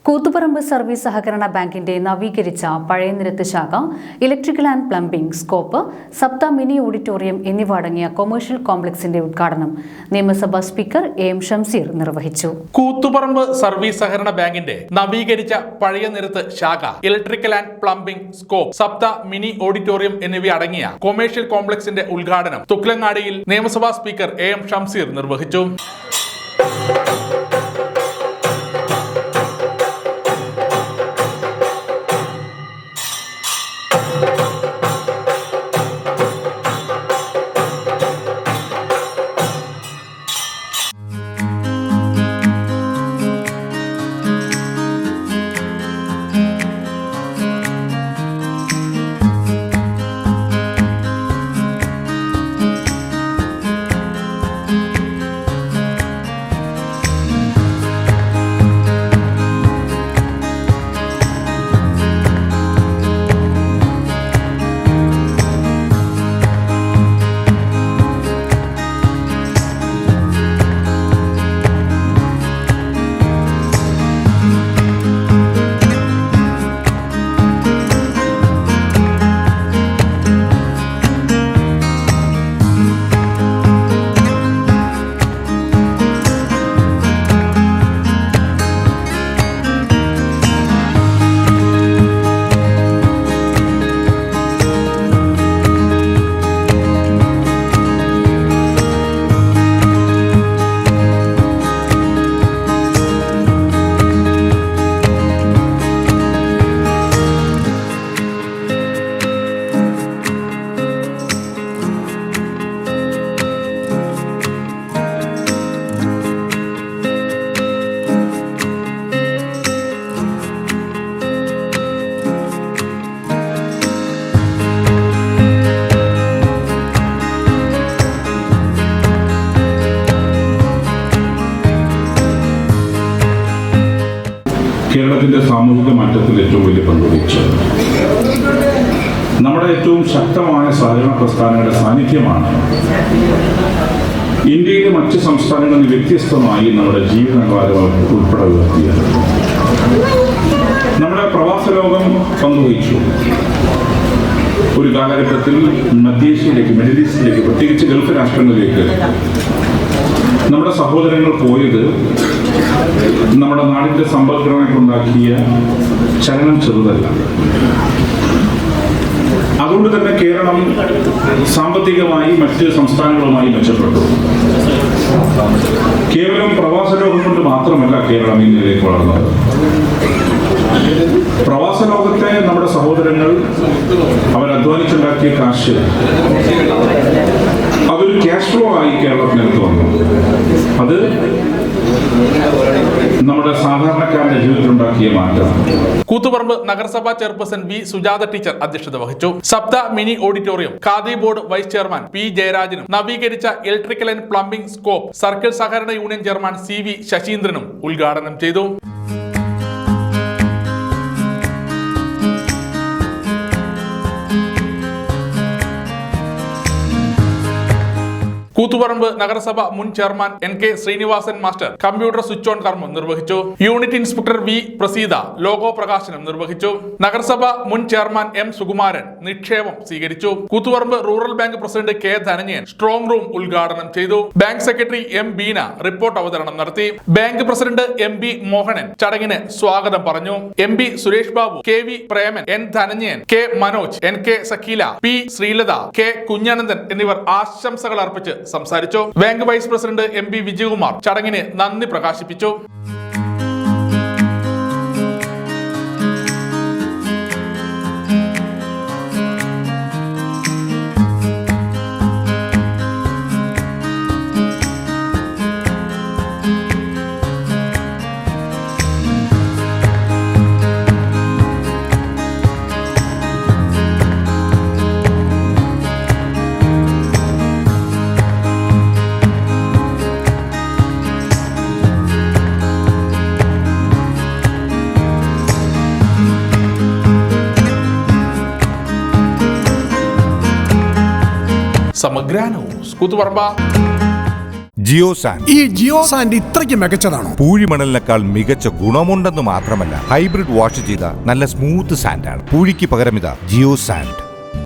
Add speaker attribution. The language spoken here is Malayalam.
Speaker 1: കൂത്തുപറമ്പ് സർവീസ് സഹകരണ ബാങ്കിന്റെ നവീകരിച്ച പഴയനിരത്ത് ശാഖ, electrical and plumbing scope, Sapta mini auditorium എന്നിവ അടങ്ങിയ കൊമേഴ്ഷ്യൽ കോംപ്ലക്സിന്റെ ഉദ്ഘാടനം നിയമസഭാ സ്പീക്കർ എം ഷംസീർ നിർവഹിച്ചു.
Speaker 2: കൂത്തുപറമ്പ് സർവീസ് സഹകരണ ബാങ്കിന്റെ നവീകരിച്ച പഴയനിരത്ത് ശാഖ, electrical and plumbing scope, Sapta mini auditorium എന്നിവ അടങ്ങിയ കൊമേഴ്ഷ്യൽ കോംപ്ലക്സിന്റെ ഉദ്ഘാടനം തുക്ലങ്ങാടിയിൽ നിയമസഭാ സ്പീക്കർ എം ഷംസീർ നിർവഹിച്ചു.
Speaker 3: കേരളത്തിന്റെ സാമൂഹിക മാറ്റത്തിൽ ഏറ്റവും വലിയ പങ്ക് വഹിച്ചത് നമ്മുടെ ഏറ്റവും ശക്തമായ സഹകരണ പ്രസ്ഥാനങ്ങളുടെ സാന്നിധ്യമാണ് ഇന്ത്യയിലെ മറ്റ് സംസ്ഥാനങ്ങളിൽ വ്യത്യസ്തമായി നമ്മുടെ ജീവിത നിലവാരം ഉൾപ്പെടെ ഉയർത്തിയത്. നമ്മുടെ പ്രവാസ ലോകം പങ്കുവഹിച്ചു. ഒരു കാലഘട്ടത്തിൽ മധ്യേഷ്യയിലേക്ക്, മിഡിൽ ഈസ്റ്റിലേക്ക്, പ്രത്യേകിച്ച് ഗൾഫ് രാഷ്ട്രങ്ങളിലേക്ക് നമ്മുടെ സഹോദരങ്ങൾ പോയത് നമ്മുടെ നാടിന്റെ സമ്പദ്ഘടനയ്ക്കുണ്ടാക്കിയ ചലനം ചെറുതല്ല. അതുകൊണ്ട് തന്നെ കേരളം സാമ്പത്തികമായി മറ്റ് സംസ്ഥാനങ്ങളുമായി മെച്ചപ്പെട്ടു. കേവലം പ്രവാസ ലോകം കൊണ്ട് മാത്രമല്ല കേരളം ഈ നിലയിലേക്ക് വളർന്നത്. പ്രവാസ ലോകത്തെ നമ്മുടെ സഹോദരങ്ങൾ അവരധ്വാനിച്ചുണ്ടാക്കിയ കാശ് അതൊരു ക്യാഷ് ഫ്ലോ ആയി കേരളത്തിനകത്ത് വന്നു. അത് നമ്മുടെ സാധാരണക്കാരന്റെ ജീവിതത്തിലുണ്ടാക്കിയ മാറ്റം.
Speaker 2: കൂത്തുപറമ്പ് നഗരസഭാ ചെയർപേഴ്സൺ വി സുജാത ടീച്ചർ അധ്യക്ഷത വഹിച്ചു. Sapta mini auditorium khadi board vice chairman P ജയരാജനും നവീകരിച്ച electrical and plumbing scope circle സഹകരണ യൂണിയൻ ചെയർമാൻ സി വി ശശീന്ദ്രനും ഉദ്ഘാടനം ചെയ്തു. കൂത്തുപറമ്പ് നഗരസഭ മുൻ chairman N K Sreenivasan master computer switch on കർമ്മം നിർവഹിച്ചു. Unit inspector V Praseetha logo പ്രകാശനം നിർവഹിച്ചു. നഗരസഭ മുൻ ചെയർമാൻ എം സുകുമാരൻ നിക്ഷേപം സ്വീകരിച്ചു. Koothuparamba rural bank president K Dhananjayan strong room ഉദ്ഘാടനം ചെയ്തു. Bank secretary M Beena report അവതരണം നടത്തി. Bank president M B Mohanan ചടങ്ങിന് സ്വാഗതം പറഞ്ഞു. M B Suresh Babu, K V Preman, N Dhananjayan, K Manoj, N K Sakkeela, P Sreelatha, K Kunjanandan എന്നിവർ ആശംസകൾ അർപ്പിച്ച് സംസാരിച്ചു. Bank vice president M B Vijayakumar ചടങ്ങിന് നന്ദി പ്രകാശിപ്പിച്ചു. Sama Grano, Skutu Warba.
Speaker 4: Geo sand.
Speaker 5: ഈ ജിയോ സാൻഡ് ഇത്രയ്ക്ക് മികച്ചതാണോ?
Speaker 4: പൂഴിമണലിനേക്കാൾ മികച്ച ഗുണമുണ്ടെന്ന് മാത്രമല്ല, ഹൈബ്രിഡ് വാഷ് ചെയ്ത നല്ല സ്മൂത്ത് സാൻഡാണ്. പൂഴിക്ക് പകരം ഇതാ ജിയോ സാൻഡ്.